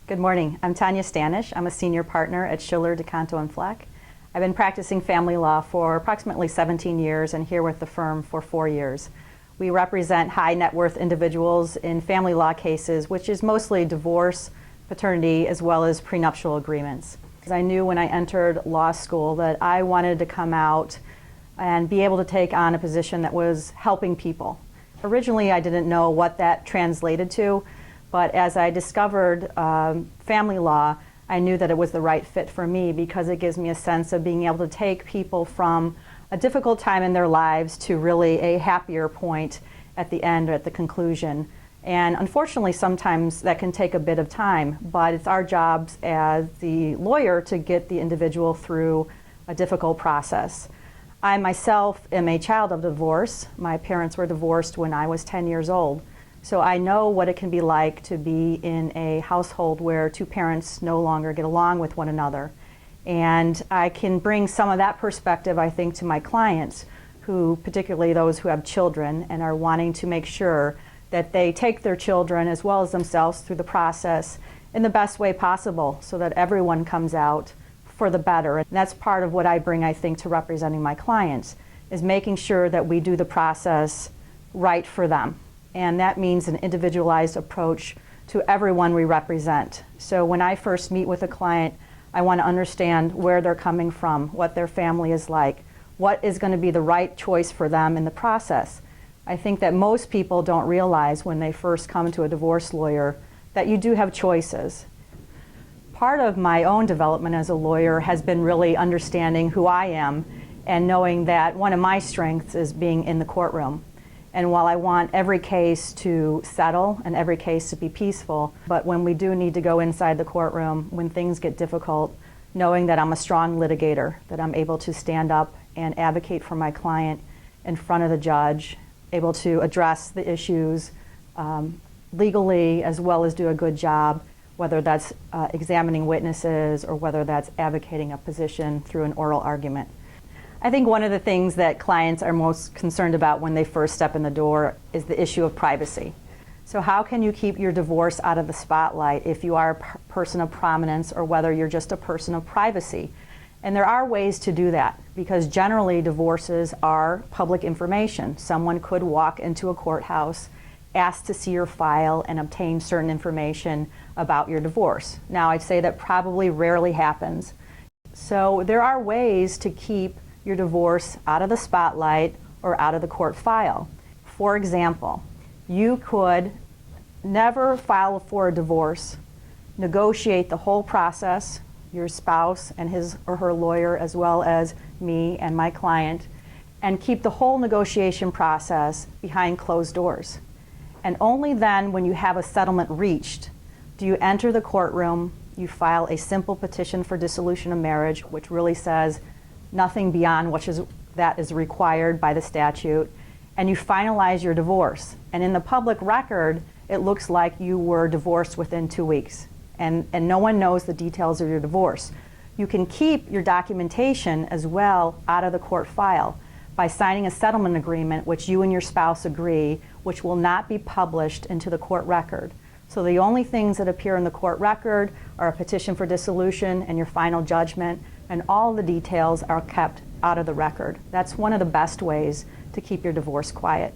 Good morning. I'm Tanya Stanish. I'm a senior partner at Schiller DuCanto Fleck. I've been practicing family law for approximately 17 years and here with the firm for 4 years. We represent high net worth individuals in family law cases, which is mostly divorce, paternity, as well as prenuptial agreements. I knew when I entered law school that I wanted to come out and be able to take on a position that was helping people. Originally, I didn't know what that translated to, but as I discovered family law, I knew that it was the right fit for me because it gives me a sense of being able to take people from a difficult time in their lives to really a happier point at the end or at the conclusion. And unfortunately, sometimes that can take a bit of time, but it's our jobs as the lawyer to get the individual through a difficult process. I myself am a child of divorce. My parents were divorced when I was 10 years old. So I know what it can be like to be in a household where two parents no longer get along with one another. And I can bring some of that perspective, I think, to my clients, who, particularly those who have children and are wanting to make sure that they take their children as well as themselves through the process in the best way possible so that everyone comes out for the better. And that's part of what I bring, I think, to representing my clients, is making sure that we do the process right for them. And that means an individualized approach to everyone we represent. So when I first meet with a client, I want to understand where they're coming from, what their family is like, what is going to be the right choice for them in the process. I think that most people don't realize when they first come to a divorce lawyer that you do have choices. Part of my own development as a lawyer has been really understanding who I am and knowing that one of my strengths is being in the courtroom. And while I want every case to settle and every case to be peaceful, but when we do need to go inside the courtroom, when things get difficult, knowing that I'm a strong litigator, that I'm able to stand up and advocate for my client in front of the judge, able to address the issues legally as well as do a good job, whether that's examining witnesses or whether that's advocating a position through an oral argument. I think one of the things that clients are most concerned about when they first step in the door is the issue of privacy. So how can you keep your divorce out of the spotlight if you are a person of prominence or whether you're just a person of privacy? And there are ways to do that because generally divorces are public information. Someone could walk into a courthouse, ask to see your file and obtain certain information about your divorce. Now I'd say that probably rarely happens. So there are ways to keep your divorce out of the spotlight or out of the court file. For example, you could never file for a divorce, negotiate the whole process, your spouse and his or her lawyer as well as me and my client, and keep the whole negotiation process behind closed doors. And only then, when you have a settlement reached, do you enter the courtroom, you file a simple petition for dissolution of marriage, which really says nothing beyond that is required by the statute, and you finalize your divorce. And in the public record, it looks like you were divorced within 2 weeks, and no one knows the details of your divorce. You can keep your documentation as well out of the court file by signing a settlement agreement which you and your spouse agree, which will not be published into the court record. So the only things that appear in the court record are a petition for dissolution and your final judgment, and all the details are kept out of the record. That's one of the best ways to keep your divorce quiet.